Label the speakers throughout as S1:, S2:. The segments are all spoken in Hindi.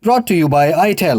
S1: Brought to you by ITEL.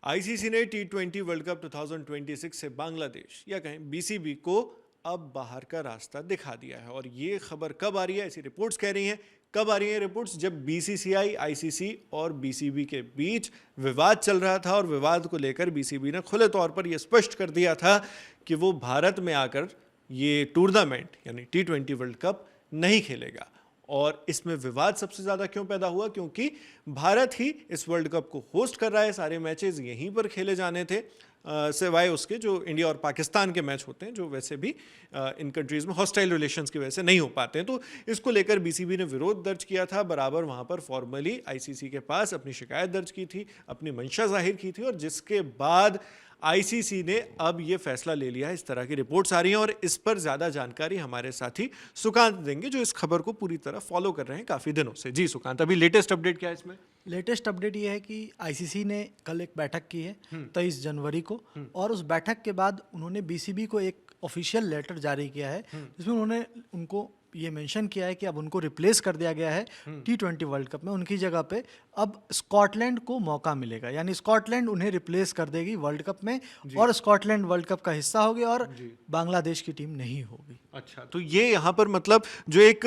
S2: ICC ने टी20 वर्ल्ड कप 2026 से बांग्लादेश या कहें बीसीबी को अब बाहर का रास्ता दिखा दिया है। और ये खबर कब आ रही है, ऐसी रिपोर्ट्स कह रही हैं। कब आ रही हैं रिपोर्ट्स? जब बीसीसीआई, आईसीसी और बीसीबी के बीच विवाद चल रहा था और विवाद को लेकर बीसीबी ने खुले तौर पर यह स्पष्ट कर दिया था कि वो भारत में आकर ये टूर्नामेंट यानी टी20 वर्ल्ड कप नहीं खेलेगा। और इसमें विवाद सबसे ज़्यादा क्यों पैदा हुआ? क्योंकि भारत ही इस वर्ल्ड कप को होस्ट कर रहा है, सारे मैचेस यहीं पर खेले जाने थे, सिवाय उसके जो इंडिया और पाकिस्तान के मैच होते हैं जो वैसे भी इन कंट्रीज़ में हॉस्टाइल रिलेशंस की वजह से नहीं हो पाते हैं। तो इसको लेकर बीसीबी ने विरोध दर्ज किया था, बराबर वहाँ पर फॉर्मली आईसीसी के पास अपनी शिकायत दर्ज की थी, अपनी मंशा जाहिर की थी, और जिसके बाद आईसीसी ने अब ये फैसला ले लिया है। इस तरह की रिपोर्ट्स आ रही हैं और इस पर ज़्यादा जानकारी हमारे साथी सुकांत देंगे, जो इस खबर को पूरी तरह फॉलो कर रहे हैं काफ़ी दिनों से। जी सुकांत, अभी लेटेस्ट अपडेट क्या है इसमें?
S3: लेटेस्ट अपडेट ये है कि आईसीसी ने कल एक बैठक की है 23 जनवरी को, और उस बैठक के बाद उन्होंने बीसीबी को एक ऑफिशियल लेटर जारी किया है जिसमें उन्होंने उनको ये मेंशन किया है कि अब उनको रिप्लेस कर दिया गया है टी20 वर्ल्ड कप में। उनकी जगह पे अब स्कॉटलैंड को मौका मिलेगा, यानी स्कॉटलैंड उन्हें रिप्लेस कर देगी वर्ल्ड कप में, और स्कॉटलैंड वर्ल्ड कप का हिस्सा होगी और बांग्लादेश की टीम नहीं होगी।
S2: अच्छा, तो ये यहाँ पर मतलब जो एक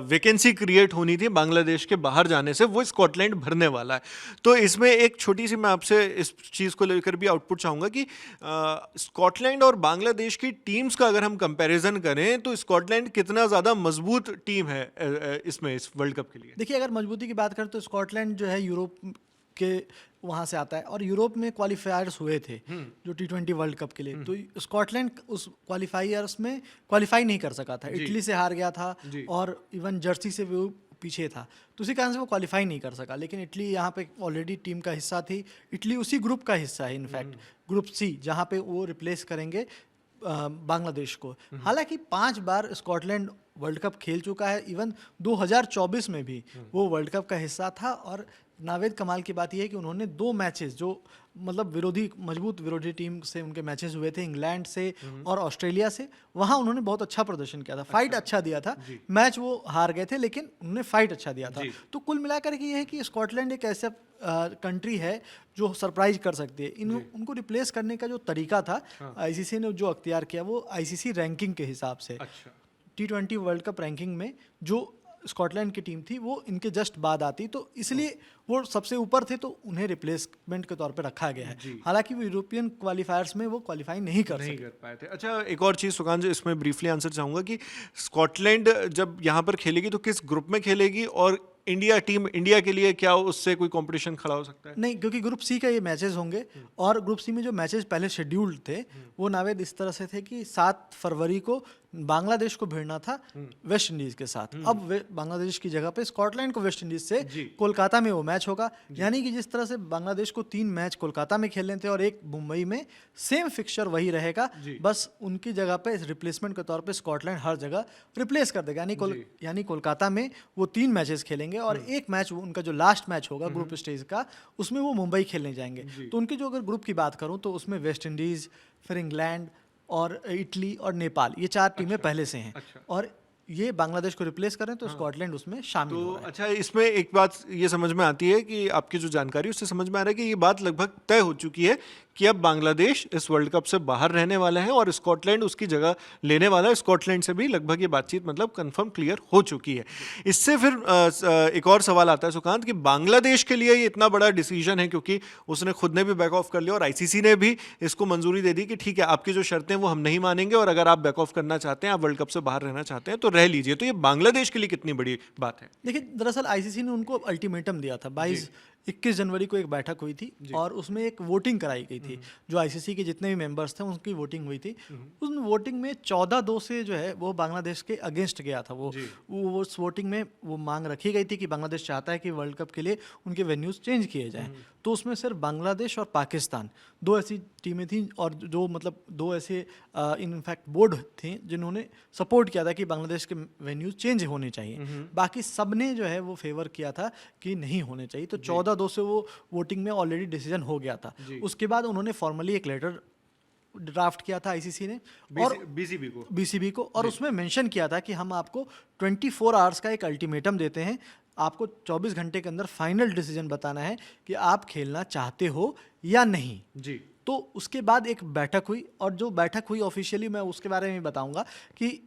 S2: वैकेंसी क्रिएट होनी थी बांग्लादेश के बाहर जाने से, वो स्कॉटलैंड भरने वाला है। तो इसमें एक छोटी सी मैं आपसे इस चीज़ को लेकर भी आउटपुट चाहूँगा कि स्कॉटलैंड और बांग्लादेश की टीम्स का अगर हम कंपैरिजन करें तो स्कॉटलैंड कितना ज़्यादा मजबूत टीम है इसमें, इस वर्ल्ड कप के लिए?
S3: देखिए, अगर मजबूती की बात करें तो स्कॉटलैंड जो है यूरोप के वहाँ से आता है, और यूरोप में क्वालिफायर्स हुए थे जो टी20 वर्ल्ड कप के लिए, तो स्कॉटलैंड उस क्वालिफायर्स में क्वालिफाई नहीं कर सका था, इटली से हार गया था और इवन जर्सी से वो पीछे था, तो उसी कारण से वो क्वालिफाई नहीं कर सका। लेकिन इटली यहाँ पे ऑलरेडी टीम का हिस्सा थी, इटली उसी ग्रुप का हिस्सा है, इनफैक्ट ग्रुप सी, जहाँ पे वो रिप्लेस करेंगे बांग्लादेश को। हालांकि 5 बार स्कॉटलैंड वर्ल्ड कप खेल चुका है, इवन 2024 में भी वो वर्ल्ड कप का हिस्सा था। और नावेद कमाल की बात यह है कि उन्होंने 2 मैचेस जो मतलब मजबूत विरोधी टीम से उनके मैचेस हुए थे, इंग्लैंड से और ऑस्ट्रेलिया से, वहाँ उन्होंने बहुत अच्छा प्रदर्शन किया था, फाइट अच्छा दिया था। मैच वो हार गए थे लेकिन उन्होंने फाइट अच्छा दिया था। तो कुल मिलाकर के ये है कि स्कॉटलैंड एक ऐसा कंट्री है जो सरप्राइज कर सकती है। उनको रिप्लेस करने का जो तरीका था, आईसीसी ने जो अख्तियार किया वो आईसीसी रैंकिंग के हिसाब से। टी20 वर्ल्ड कप रैंकिंग में जो स्कॉटलैंड की टीम थी वो इनके जस्ट बाद आती, तो इसलिए वो सबसे ऊपर थे, तो उन्हें रिप्लेसमेंट के तौर पे रखा गया है। हालांकि वो यूरोपियन क्वालिफायर्स में वो क्वालिफाई नहीं कर
S2: पाए थे। अच्छा, एक और चीज़ सुकांत, जो इसमें ब्रीफली आंसर चाहूँगा कि स्कॉटलैंड जब यहाँ पर खेलेगी तो किस ग्रुप में खेलेगी, और इंडिया के लिए क्या उससे कोई कंपटीशन खड़ा हो सकता है?
S3: नहीं, क्योंकि ग्रुप सी का ये मैचेस होंगे, और ग्रुप सी में जो मैचेस पहले शेड्यूल्ड थे वो नावेद इस तरह से थे कि 7 फरवरी को बांग्लादेश को भिड़ना था वेस्ट इंडीज के साथ। अब बांग्लादेश की जगह पे स्कॉटलैंड को वेस्ट इंडीज से कोलकाता में वो मैच होगा, यानी कि जिस तरह से बांग्लादेश को 3 मैच कोलकाता में खेलने थे और 1 मुंबई में, सेम फिक्सचर वही रहेगा, बस उनकी जगह पे रिप्लेसमेंट के तौर पे स्कॉटलैंड हर जगह रिप्लेस कर देगा। यानी कोलकाता में वो 3 मैचेस खेलेंगे और 1 मैच उनका जो लास्ट मैच होगा ग्रुप स्टेज का, उसमें वो मुंबई खेलने जाएंगे। तो उनके जो अगर ग्रुप की बात करूं तो उसमें वेस्ट इंडीज, फिर इंग्लैंड और इटली और नेपाल, ये 4 टीमें पहले से हैं। और ये बांग्लादेश को रिप्लेस करें तो स्कॉटलैंड उसमें शामिल हो रहा है।
S2: अच्छा, इसमें एक बात ये समझ में आती है कि आपकी जो जानकारी उससे समझ में आ रहा है कि ये बात लगभग तय हो चुकी है कि अब बांग्लादेश इस वर्ल्ड कप से बाहर रहने वाला है और स्कॉटलैंड उसकी जगह लेने वाला है। स्कॉटलैंड से भी लगभग ये बातचीत मतलब कंफर्म क्लियर हो चुकी है। इससे फिर एक और सवाल आता है सुकांत कि बांग्लादेश के लिए ये इतना बड़ा डिसीजन है, क्योंकि उसने खुद ने भी बैक ऑफ कर लिया और आईसीसी ने भी इसको मंजूरी दे दी कि ठीक है, आपकी जो शर्तें वो हम नहीं मानेंगे, और अगर आप बैक ऑफ करना चाहते हैं, आप वर्ल्ड कप से बाहर रहना चाहते हैं तो रह लीजिए। तो ये बांग्लादेश के लिए कितनी बड़ी बात है?
S3: देखिए, दरअसल आईसीसी ने उनको अल्टीमेटम दिया था। 21 जनवरी को एक बैठक हुई थी और उसमें एक वोटिंग कराई गई थी, जो आईसीसी के जितने भी मेंबर्स थे उनकी वोटिंग हुई थी। उस वोटिंग में 14-2 से जो है वो बांग्लादेश के अगेंस्ट गया था। वो उस वोटिंग में वो मांग रखी गई थी कि बांग्लादेश चाहता है कि वर्ल्ड कप के लिए उनके वेन्यूज चेंज किए जाएं। तो उसमें सिर्फ बांग्लादेश और पाकिस्तान 2 ऐसी टीमें थीं, और जो मतलब 2 ऐसे इनफैक्ट बोर्ड थे जिन्होंने सपोर्ट किया था कि बांग्लादेश के वेन्यूज चेंज होने चाहिए। बाकी सब ने जो है वो फेवर किया था कि नहीं होने चाहिए। तो 14-2 से वो वोटिंग में ऑलरेडी डिसीजन हो गया था। उसके बाद उन्होंने फॉर्मली एक लेटर ड्राफ्ट किया था आईसीसी ने और बीसीबी को, और उसमें मेंशन किया था कि हम आपको 24 आवर्स का एक अल्टीमेटम देते हैं, आपको 24 घंटे के अंदर फाइनल डिसीजन बताना है कि आप खेलना चाहते हो या नहीं
S2: जी।
S3: तो उसके बाद एक बैठक हुई, और जो बैठक हुई ऑफिशियली मैं उसके बारे में बताऊंगा कि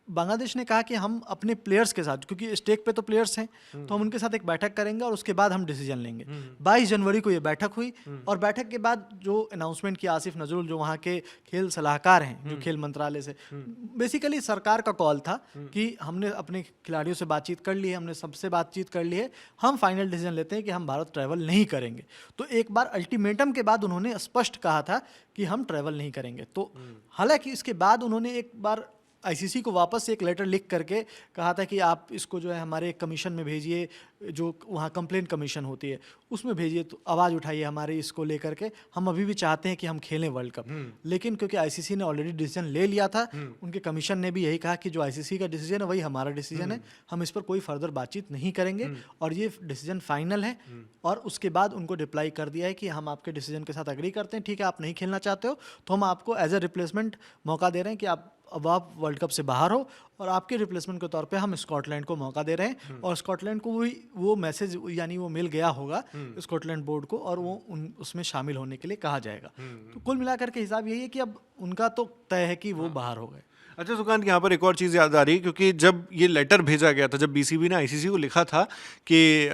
S3: बांग्लादेश ने कहा कि हम अपने प्लेयर्स के साथ, क्योंकि स्टेक पे तो प्लेयर्स हैं, तो हम उनके साथ एक बैठक करेंगे और उसके बाद हम डिसीजन लेंगे। 22 जनवरी को ये बैठक हुई, और बैठक के बाद जो अनाउंसमेंट किया आसिफ नजरुल, जो वहाँ के खेल सलाहकार हैं, जो खेल मंत्रालय से, बेसिकली सरकार का कॉल था कि हमने अपने खिलाड़ियों से बातचीत कर ली है, हमने सबसे बातचीत कर ली है, हम फाइनल डिसीजन लेते हैं कि हम भारत ट्रैवल नहीं करेंगे। तो एक बार अल्टीमेटम के बाद उन्होंने स्पष्ट कहा था कि हम ट्रैवल नहीं करेंगे। तो हालांकि इसके बाद उन्होंने एक बार आईसीसी को वापस एक लेटर लिख करके कहा था कि आप इसको जो है हमारे कमीशन में भेजिए, जो वहाँ कंप्लेंट कमीशन होती है उसमें भेजिए, तो आवाज़ उठाइए हमारे इसको लेकर के, हम अभी भी चाहते हैं कि हम खेलें वर्ल्ड कप। लेकिन क्योंकि आईसीसी ने ऑलरेडी डिसीजन ले लिया था, उनके कमीशन ने भी यही कहा कि जो आईसीसी का डिसीजन है वही हमारा डिसीजन है, हम इस पर कोई फर्दर बातचीत नहीं करेंगे और ये डिसीजन फाइनल है। और उसके बाद उनको रिप्लाई कर दिया है कि हम आपके डिसीजन के साथ एग्री करते हैं, ठीक है, आप नहीं खेलना चाहते हो तो हम आपको एज ए रिप्लेसमेंट मौका दे रहे हैं कि अब आप वर्ल्ड कप से बाहर हो, और आपके रिप्लेसमेंट के तौर पे हम स्कॉटलैंड को मौका दे रहे हैं। और स्कॉटलैंड को वो मैसेज यानी वो मिल गया होगा स्कॉटलैंड बोर्ड को, और वो उसमें शामिल होने के लिए कहा जाएगा। तो कुल मिलाकर के हिसाब यही है कि अब उनका तो तय है कि वो बाहर हो गए।
S2: अच्छा सुकांत, यहाँ पर एक और चीज़ याद आ रही है, क्योंकि जब ये लेटर भेजा गया था, जब बीसीबी ने आईसीसी को लिखा था कि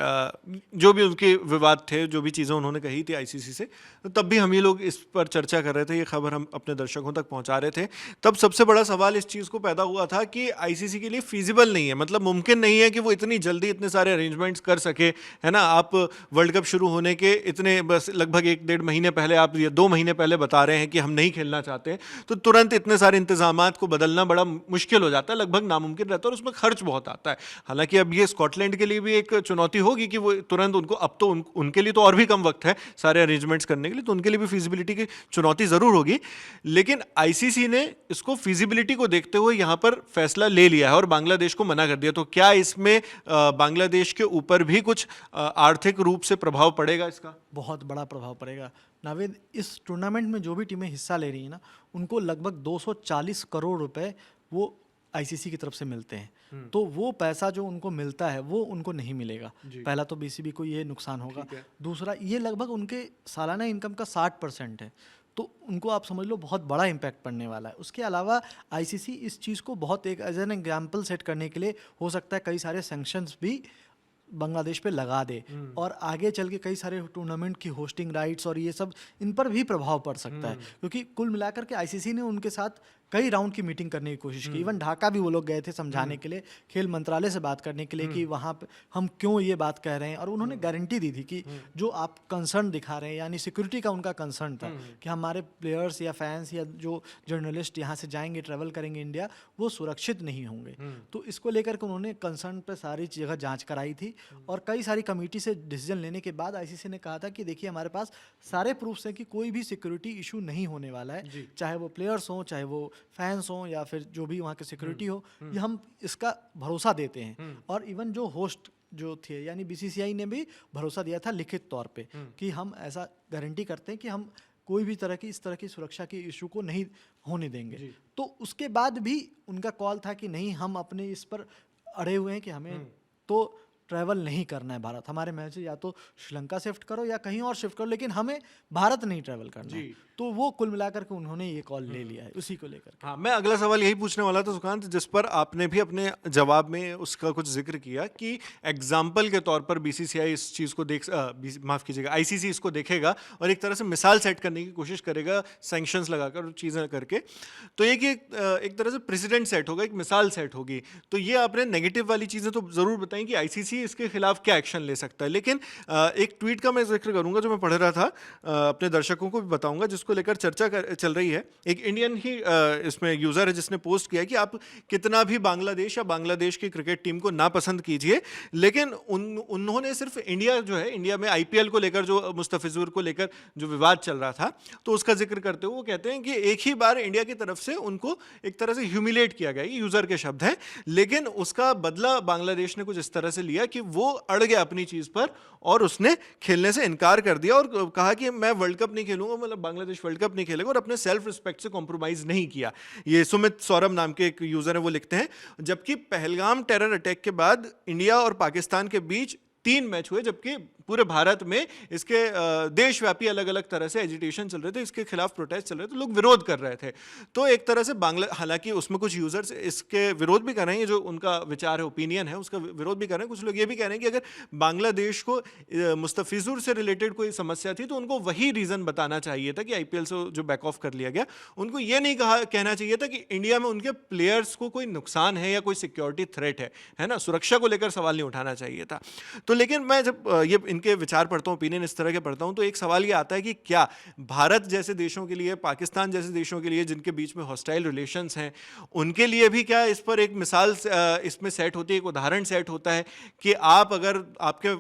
S2: जो भी उनके विवाद थे, जो भी चीज़ें उन्होंने कही थी आईसीसी से, तो तब भी हम ये लोग इस पर चर्चा कर रहे थे, ये खबर हम अपने दर्शकों तक पहुँचा रहे थे। तब सबसे बड़ा सवाल इस चीज़ को पैदा हुआ था कि आईसीसी के लिए फीजिबल नहीं है, मतलब मुमकिन नहीं है कि वो इतनी जल्दी इतने सारे अरेंजमेंट्स कर सके, है ना। आप वर्ल्ड कप शुरू होने के इतने बस लगभग 1-1.5 महीने पहले, आप या 2 महीने पहले बता रहे हैं कि हम नहीं खेलना चाहते, तो तुरंत इतने सारे इंतजामात को बदलना बड़ा मुश्किल हो जाता है, लगभग नामुमकिन रहता है, और उसमें खर्च बहुत आता है। हालांकि अब ये स्कॉटलैंड के लिए भी एक चुनौती होगी कि वो तुरंत उनको, अब तो उनके लिए तो और भी कम वक्त है सारे अरेंजमेंट्स करने के लिए, तो उनके लिए भी फिजिबिलिटी की चुनौती ज़रूर होगी। लेकिन आईसीसी ने इसको फिजिबिलिटी को देखते हुए यहाँ पर फैसला ले लिया है और बांग्लादेश को मना कर दिया। तो क्या इसमें बांग्लादेश के ऊपर भी कुछ आर्थिक रूप से प्रभाव पड़ेगा? इसका
S3: बहुत बड़ा प्रभाव पड़ेगा नावेद। इस टूर्नामेंट में जो भी टीमें हिस्सा ले रही हैं ना, उनको लगभग 240 करोड़ रुपए वो आईसीसी की तरफ से मिलते हैं। तो वो पैसा जो उनको मिलता है वो उनको नहीं मिलेगा। पहला तो बीसीबी को ये नुकसान होगा, दूसरा ये लगभग उनके सालाना इनकम का 60% है, तो उनको आप समझ लो बहुत बड़ा इम्पैक्ट पड़ने वाला है। उसके अलावा आईसीसी इस चीज़ को बहुत एक एज एन एग्जाम्पल सेट करने के लिए हो सकता है कई सारे सैंक्शंस भी बांग्लादेश पे लगा दे, और आगे चल के कई सारे टूर्नामेंट की होस्टिंग राइट्स और ये सब, इन पर भी प्रभाव पड़ सकता है। क्योंकि कुल मिलाकर के आईसीसी ने उनके साथ कई राउंड की मीटिंग करने की कोशिश की। इवन ढाका भी वो लोग गए थे समझाने के लिए, खेल मंत्रालय से बात करने के लिए कि वहाँ पे हम क्यों ये बात कह रहे हैं, और उन्होंने गारंटी दी थी कि जो आप कंसर्न दिखा रहे हैं, यानी सिक्योरिटी का उनका कंसर्न था कि हमारे प्लेयर्स या फैंस या जो जर्नलिस्ट यहाँ से जाएंगे, ट्रैवल करेंगे इंडिया, वो सुरक्षित नहीं होंगे। तो इसको लेकर के उन्होंने कंसर्न पर सारी जगह जाँच कराई थी, और कई सारी कमेटी से डिसीजन लेने के बाद आईसीसी ने कहा था कि देखिए हमारे पास सारे प्रूफ्स हैं कि कोई भी सिक्योरिटी इशू नहीं होने वाला है, चाहे वो प्लेयर्स हों, चाहे वो फैंस हों, या फिर जो भी वहाँ के सिक्योरिटी हो, ये हम इसका भरोसा देते हैं। और इवन जो होस्ट जो थे यानी बीसीसीआई ने भी भरोसा दिया था लिखित तौर पे कि हम ऐसा गारंटी करते हैं कि हम कोई भी इस तरह की सुरक्षा की इशू को नहीं होने देंगे। तो उसके बाद भी उनका कॉल था कि नहीं, हम अपने इस पर अड़े हुए हैं कि हमें तो ट्रैवल नहीं करना है भारत, हमारे मैच या तो श्रीलंका शिफ्ट करो या कहीं और शिफ्ट करो, लेकिन हमें भारत नहीं ट्रैवल करना है। तो वो कुल मिलाकर के उन्होंने ये कॉल ले लिया है उसी को लेकर।
S2: हाँ, मैं अगला सवाल यही पूछने वाला था सुकांत, जिस पर आपने भी अपने जवाब में उसका कुछ जिक्र किया कि एग्जाम्पल के तौर पर बीसीसीआई इस चीज़ को माफ़ कीजिएगा, आईसीसी इसको देखेगा और एक तरह से मिसाल सेट करने की कोशिश करेगा, सैंक्शंस लगाकर चीज़ें करके। तो ये कि एक तरह से प्रेसिडेंट सेट होगा, एक मिसाल सेट होगी। तो ये आपने नेगेटिव वाली चीज़ें तो ज़रूर बताई कि आईसीसी इसके खिलाफ क्या एक्शन ले सकता है, लेकिन एक ट्वीट का मैं जिक्र करूँगा जो मैं पढ़ रहा था, अपने दर्शकों को भी बताऊँगा, जिसको लेकर चर्चा चल रही है। एक इंडियन ही इसमें यूजर है जिसने पोस्ट किया कि आप कितना भी बांग्लादेश या बांग्लादेश की क्रिकेट टीम को नापसंद कीजिए, लेकिन उन्होंने सिर्फ इंडिया जो है, इंडिया में आईपीएल को लेकर जो मुस्तफिजुर को लेकर जो विवाद चल रहा था, तो उसका जिक्र करते हुए वो कहते हैं कि एक ही बार इंडिया की तरफ से उनको एक तरह से ह्यूमिलेट किया गया, ये यूजर के शब्द हैं, लेकिन उसका बदला बांग्लादेश ने कुछ इस तरह से लिया कि वो अड़ गया अपनी चीज़ पर और उसने खेलने से इनकार कर दिया और कहा कि मैं वर्ल्ड कप नहीं खेलूंगा, मतलब बांग्लादेश वर्ल्ड कप नहीं खेलेगा, और अपने सेल्फ रिस्पेक्ट से कॉम्प्रोमाइज़ नहीं किया। ये सुमित सौरभ नाम के एक यूज़र है, वो लिखते हैं, जबकि पहलगाम टेरर अटैक के बाद इंडिया और पाकिस्तान के बीच 3 मैच हुए, जबकि पूरे भारत में इसके देशव्यापी अलग अलग तरह से एजिटेशन चल रहे थे, इसके खिलाफ प्रोटेस्ट चल रहे थे, लोग विरोध कर रहे थे। तो एक तरह से हालांकि उसमें कुछ यूजर्स इसके विरोध भी कर रहे हैं, जो उनका विचार है, ओपिनियन है, उसका विरोध भी कर रहे हैं। कुछ लोग ये भी कह रहे हैं कि अगर बांग्लादेश को मुस्तफिजुर से रिलेटेड कोई समस्या थी तो उनको वही रीजन बताना चाहिए था कि आईपीएल से जो बैक ऑफ कर लिया गया, उनको ये नहीं कहना चाहिए था कि इंडिया में उनके प्लेयर्स को कोई नुकसान है या कोई सिक्योरिटी थ्रेट है ना, सुरक्षा को लेकर सवाल नहीं उठाना चाहिए था। तो लेकिन मैं जब ये इनके विचार पढ़ता हूँ, ओपिनियन इस तरह के पढ़ता हूँ, तो एक सवाल ये आता है कि क्या भारत जैसे देशों के लिए, पाकिस्तान जैसे देशों के लिए जिनके बीच में हॉस्टाइल रिलेशंस हैं, उनके लिए भी क्या इस पर एक मिसाल इसमें सेट होती है, एक उदाहरण सेट होता है कि आप अगर आपके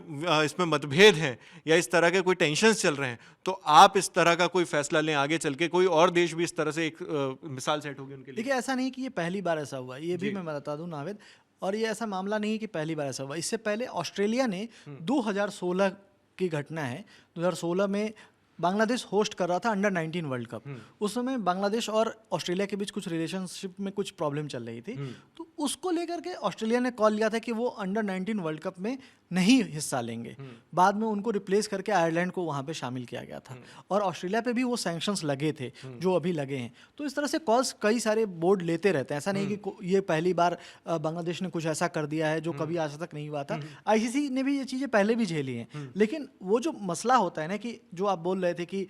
S2: इसमें मतभेद हैं या इस तरह के कोई टेंशन्स चल रहे हैं तो आप इस तरह का कोई फैसला लें आगे चल के, कोई और देश भी इस तरह से एक मिसाल सेट होगी उनके लिए।
S3: देखिए, ऐसा नहीं कि ये पहली बार ऐसा हुआ, ये भी मैं बता दूं नावेद, और ये ऐसा मामला नहीं है कि पहली बार ऐसा हुआ। इससे पहले ऑस्ट्रेलिया ने 2016 की घटना है, 2016 में बांग्लादेश होस्ट कर रहा था अंडर 19 वर्ल्ड कप। उस समय बांग्लादेश और ऑस्ट्रेलिया के बीच कुछ रिलेशनशिप में कुछ प्रॉब्लम चल रही थी, तो उसको लेकर के ऑस्ट्रेलिया ने कॉल लिया था कि वो अंडर 19 वर्ल्ड कप में नहीं हिस्सा लेंगे। बाद में उनको रिप्लेस करके आयरलैंड को वहाँ पे शामिल किया गया था, और ऑस्ट्रेलिया पे भी वो सैंक्शंस लगे थे जो अभी लगे हैं। तो इस तरह से कॉल्स कई सारे बोर्ड लेते रहते हैं, ऐसा नहीं कि ये पहली बार बांग्लादेश ने कुछ ऐसा कर दिया है जो कभी आज तक नहीं हुआ था। आईसीसी ने भी ये चीज़ें पहले भी झेली हैं, लेकिन वो जो मसला होता है ना, कि जो आप बोल रहे थे कि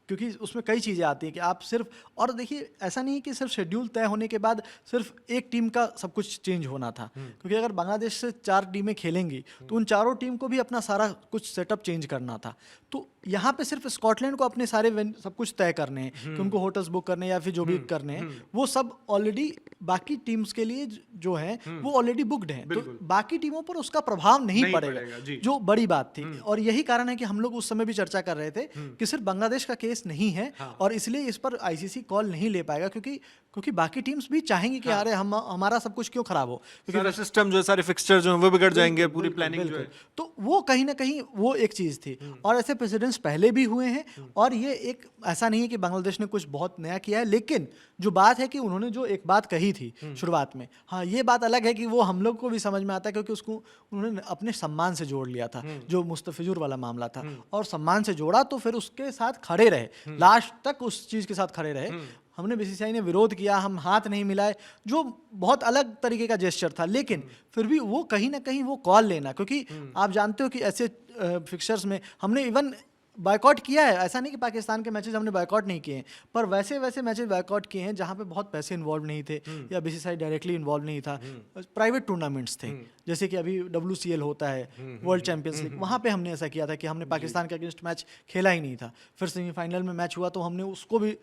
S3: क्योंकि उसमें कई चीज़ें आती हैं कि आप सिर्फ, और देखिए ऐसा नहीं है कि सिर्फ शेड्यूल तय होने के बाद सिर्फ एक टीम का सब कुछ चेंज होना था, क्योंकि अगर बांग्लादेश से 4 टीमें खेलेंगी तो उन चारों टीम को भी अपना सारा कुछ सेटअप चेंज करना था। तो यहाँ पे सिर्फ स्कॉटलैंड को अपने सारे सब कुछ तय करने हैं कि उनको होटल्स बुक करने हैं या फिर जो भी करने हैं, वो सब ऑलरेडी बाकी टीम्स के लिए जो है वो ऑलरेडी बुकड हैं, तो बाकी टीमों पर उसका प्रभाव नहीं पड़ेगा, जो बड़ी बात थी। और यही कारण है कि हम लोग उस समय भी चर्चा कर रहे थे कि सिर्फ बांग्लादेश का केस नहीं है, और इसलिए इस पर आईसीसी कॉल नहीं ले पाएगा, क्योंकि बाकी टीम्स भी चाहेंगी कि अरे हमारा सब कुछ क्यों खराब हो, क्योंकि
S2: सिस्टम जो सारे फिक्सचर जो हैं वो बिगड़ जाएंगे, पूरी प्लानिंग जो है।
S3: तो वो कहीं ना कहीं वो एक चीज़ थी, और ऐसे प्रेसिडेंट्स पहले भी हुए हैं, और ये एक ऐसा नहीं है कि बांग्लादेश ने कुछ बहुत नया किया है, लेकिन जो बात है कि उन्होंने जो एक बात कही थी शुरुआत में, हाँ ये बात अलग है कि वो हम लोग को भी समझ में आता है, क्योंकि उसको उन्होंने अपने सम्मान से जोड़ लिया था, जो मुस्तफिजुर वाला मामला था, और सम्मान से जोड़ा तो फिर उसके साथ खड़े रहे, लास्ट तक उस चीज़ के साथ खड़े रहे। हमने बीसीसीआई ने विरोध किया, हम हाथ नहीं मिलाए, जो बहुत अलग तरीके का जेस्चर था, लेकिन फिर भी वो कहीं ना कहीं वो कॉल लेना, क्योंकि आप जानते हो कि ऐसे फिक्सर्स में हमने इवन बायकॉट किया है, ऐसा नहीं कि पाकिस्तान के मैचेस हमने बायकॉट नहीं किए हैं, पर वैसे मैचेस बायकॉट किए हैं जहाँ पे बहुत पैसे इन्वॉल्व नहीं थे, या बीसीसीआई डायरेक्टली इन्वॉल्व नहीं था, प्राइवेट टूर्नामेंट्स थे, जैसे कि अभी WCL होता है, वर्ल्ड चैंपियंस लीग, वहाँ पे हमने ऐसा किया था कि हमने पाकिस्तान के अगेंस्ट मैच खेला ही नहीं था, फिर सेमीफाइनल में मैच हुआ तो हमने उसको भी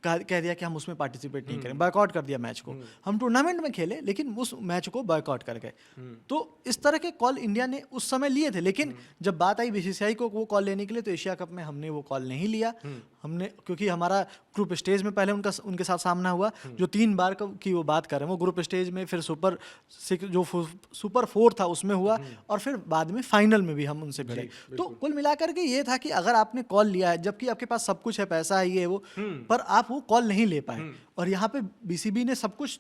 S3: कह दिया कि हम उसमें पार्टिसिपेट नहीं करें, बायकॉट कर दिया मैच को। हम टूर्नामेंट में खेले लेकिन उस मैच को बायकॉट कर गए। तो इस तरह के कॉल इंडिया ने उस समय लिए थे, लेकिन जब बात आई बीसीसीआई को वो कॉल लेने के लिए, तो एशिया कप में हमने वो कॉल नहीं लिया। हमने, क्योंकि हमारा ग्रुप स्टेज में पहले उनके साथ सामना हुआ, जो 3 बार की वो बात कर रहे हैं, वो ग्रुप स्टेज में, फिर सुपर 4 था उसमें हुआ, और फिर बाद में फाइनल में भी हम उनसे भिड़े। तो कुल मिलाकर के ये था कि अगर आपने कॉल लिया है, जबकि आपके पास सब कुछ है, पैसा है, ये वो, पर आप वो कॉल नहीं ले पाए, और यहाँ पे बीसीबी ने सब कुछ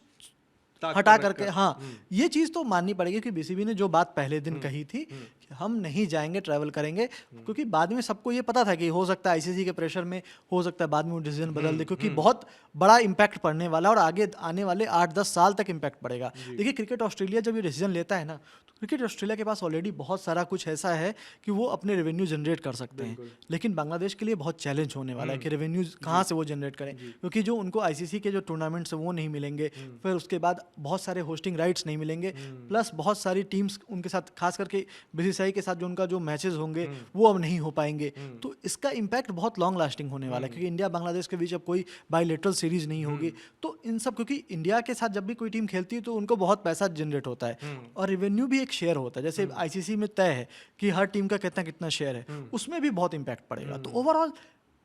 S3: हटा करके, हाँ ये चीज़ तो माननी पड़ेगी कि बीसीबी ने जो बात पहले दिन कही थी कि हम नहीं जाएंगे, ट्रैवल करेंगे, क्योंकि बाद में सबको ये पता था कि हो सकता है आईसीसी के प्रेशर में हो सकता है बाद में वो डिसीजन बदल दे, क्योंकि बहुत बड़ा इम्पैक्ट पड़ने वाला, और आगे आने वाले 8-10 साल तक इम्पैक्ट पड़ेगा। देखिए, क्रिकेट ऑस्ट्रेलिया जब ये डिसीजन लेता है ना, तो क्रिकेट ऑस्ट्रेलिया के पास ऑलरेडी बहुत सारा कुछ ऐसा है कि वो अपने रेवेन्यू जनरेट कर सकते हैं, लेकिन बांग्लादेश के लिए बहुत चैलेंज होने वाला है कि रेवेन्यू कहाँ से वो जनरेट करें, क्योंकि जो उनको आईसीसी के जो टूर्नामेंट्स हैं वो नहीं मिलेंगे, फिर उसके बाद बहुत सारे होस्टिंग राइट्स नहीं मिलेंगे, प्लस बहुत सारी टीम्स उनके साथ, खास करके बीसीसीआई के साथ जो उनका जो मैचेस होंगे वो अब नहीं हो पाएंगे। तो इसका इम्पैक्ट बहुत लॉन्ग लास्टिंग होने वाला है, क्योंकि इंडिया बांग्लादेश के बीच अब कोई बायलैटरल सीरीज नहीं होगी। तो इन सब, क्योंकि इंडिया के साथ जब भी कोई टीम खेलती है तो उनको बहुत पैसा जनरेट होता है, और रेवेन्यू भी एक शेयर होता है, जैसे आईसीसी में तय है कि हर टीम का कितना शेयर है, उसमें भी बहुत इम्पैक्ट पड़ेगा। तो ओवरऑल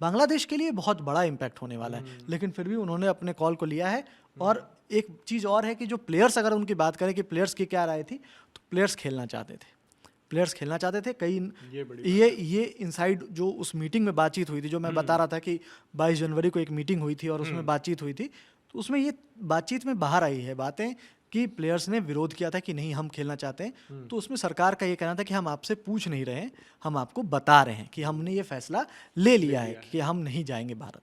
S3: बांग्लादेश के लिए बहुत बड़ा इम्पैक्ट होने वाला है, लेकिन फिर भी उन्होंने अपने कॉल को लिया है। और एक चीज़ और है कि जो प्लेयर्स, अगर उनकी बात करें कि प्लेयर्स की क्या राय थी, तो प्लेयर्स खेलना चाहते थे। प्लेयर्स खेलना चाहते थे। कई
S2: ये बड़ी
S3: ये इनसाइड जो उस मीटिंग में बातचीत हुई थी, जो मैं बता रहा था कि 22 जनवरी को एक मीटिंग हुई थी और उसमें बातचीत हुई थी, तो उसमें ये बातचीत में बाहर आई है बातें कि प्लेयर्स ने विरोध किया था कि नहीं हम खेलना चाहते हैं। तो उसमें सरकार का ये कहना था कि हम आपसे पूछ नहीं रहे हैं, हम आपको बता रहे हैं कि हमने ये फैसला ले लिया है कि हम नहीं जाएंगे भारत।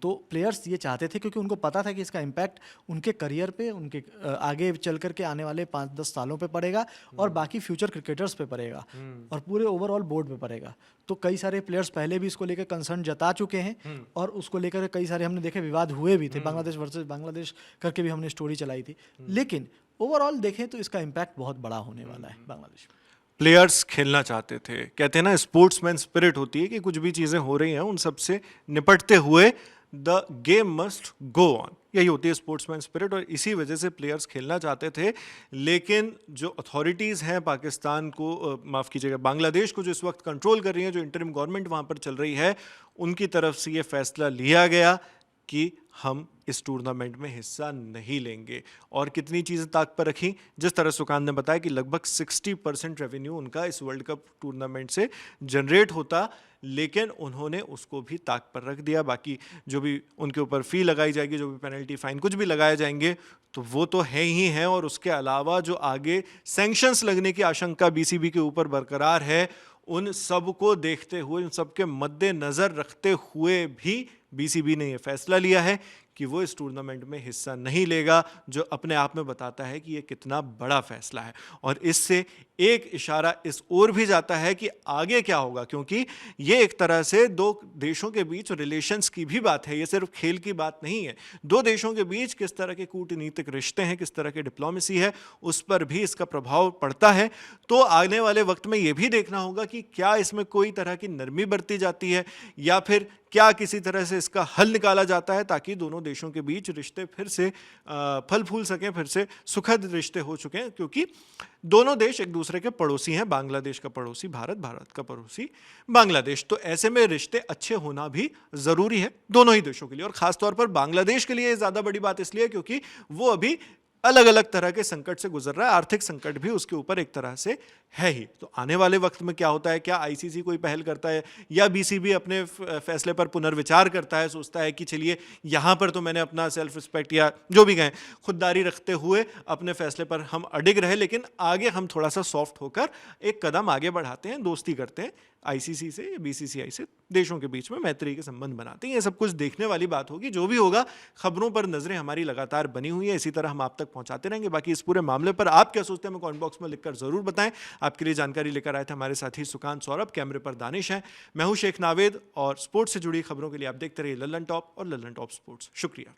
S3: तो प्लेयर्स ये चाहते थे क्योंकि उनको पता था कि इसका इम्पैक्ट उनके करियर पे, उनके आगे चल कर के आने वाले 5-10 सालों पे पड़ेगा और बाकी फ्यूचर क्रिकेटर्स पे पड़ेगा और पूरे ओवरऑल बोर्ड पे पड़ेगा। तो कई सारे प्लेयर्स पहले भी इसको लेकर कंसर्न जता चुके हैं और उसको लेकर कई सारे हमने देखे विवाद हुए भी थे। बांग्लादेश वर्सेस बांग्लादेश करके भी हमने स्टोरी चलाई थी। लेकिन ओवरऑल देखें तो इसका इम्पैक्ट बहुत बड़ा होने वाला है बांग्लादेश में।
S2: प्लेयर्स खेलना चाहते थे, कहते हैं ना स्पोर्ट्समैन स्पिरिट होती है कि कुछ भी चीज़ें हो रही हैं उन सब से निपटते हुए the game must go on, यही होती है स्पोर्ट्समैन स्पिरिट। और इसी वजह से प्लेयर्स खेलना चाहते थे। लेकिन जो अथॉरिटीज़ हैं पाकिस्तान को, माफ़ कीजिएगा, बांग्लादेश को जो इस वक्त कंट्रोल कर रही हैं, जो इंटरिम गवर्नमेंट वहाँ पर चल रही है, उनकी तरफ से ये फैसला लिया गया कि हम इस टूर्नामेंट में हिस्सा नहीं लेंगे। और कितनी चीज़ें ताक पर रखी, जिस तरह सुकान ने बताया कि लगभग 60% रेवेन्यू उनका इस वर्ल्ड कप टूर्नामेंट से जनरेट होता, लेकिन उन्होंने उसको भी ताक पर रख दिया। बाकी जो भी उनके ऊपर फ़ी लगाई जाएगी, जो भी पेनल्टी फाइन कुछ भी लगाए जाएंगे, तो वो तो है ही हैं। और उसके अलावा जो आगे सैंक्शंस लगने की आशंका बीसीबी के ऊपर बरकरार है, उन सब को देखते हुए, उन सब के मद्देनज़र रखते हुए भी बीसीबी ने यह फैसला लिया है कि वो इस टूर्नामेंट में हिस्सा नहीं लेगा, जो अपने आप में बताता है कि ये कितना बड़ा फैसला है। और इससे एक इशारा इस ओर भी जाता है कि आगे क्या होगा, क्योंकि ये एक तरह से दो देशों के बीच रिलेशंस की भी बात है, ये सिर्फ खेल की बात नहीं है। दो देशों के बीच किस तरह के कूटनीतिक रिश्ते हैं, किस तरह की डिप्लोमेसी है, उस पर भी इसका प्रभाव पड़ता है। तो आने वाले वक्त में ये भी देखना होगा कि क्या इसमें कोई तरह की नरमी बरती जाती है या फिर क्या किसी तरह से इसका हल निकाला जाता है, ताकि दोनों देशों के बीच रिश्ते फिर से फल फूल सकें, फिर से सुखद रिश्ते हो चुके हैं। क्योंकि दोनों देश एक दूसरे के पड़ोसी हैं, बांग्लादेश का पड़ोसी भारत, भारत का पड़ोसी बांग्लादेश। तो ऐसे में रिश्ते अच्छे होना भी ज़रूरी है दोनों ही देशों के लिए। और ख़ासतौर पर बांग्लादेश के लिए ज़्यादा बड़ी बात इसलिए क्योंकि वो अभी अलग अलग तरह के संकट से गुजर रहा है, आर्थिक संकट भी उसके ऊपर एक तरह से है ही। तो आने वाले वक्त में क्या होता है, क्या आईसीसी कोई पहल करता है या बीसीबी अपने फैसले पर पुनर्विचार करता है, सोचता है कि चलिए यहाँ पर तो मैंने अपना सेल्फ रिस्पेक्ट या जो भी कहें खुददारी रखते हुए अपने फैसले पर हम अडिग रहे, लेकिन आगे हम थोड़ा सा सॉफ्ट होकर एक कदम आगे बढ़ाते हैं, दोस्ती करते हैं आईसीसी से या बीसीसीआई से, देशों के बीच में मैत्री के संबंध बनाते हैं। ये सब कुछ देखने वाली बात होगी। जो भी होगा, खबरों पर नजरें हमारी लगातार बनी हुई है, इसी तरह हम आप तक पहुंचाते रहेंगे। बाकी इस पूरे मामले पर आप क्या सोचते हैं, हमें कमेंट बॉक्स में लिखकर जरूर बताएं। आपके लिए जानकारी लेकर आए थे हमारे साथी सुकांत सौरभ, कैमरे पर दानिश हैं, मैं हूं शेख नावेद। और स्पोर्ट्स से जुड़ी खबरों के लिए आप देखते रहिए लल्लन टॉप और लल्लन टॉप स्पोर्ट्स। शुक्रिया।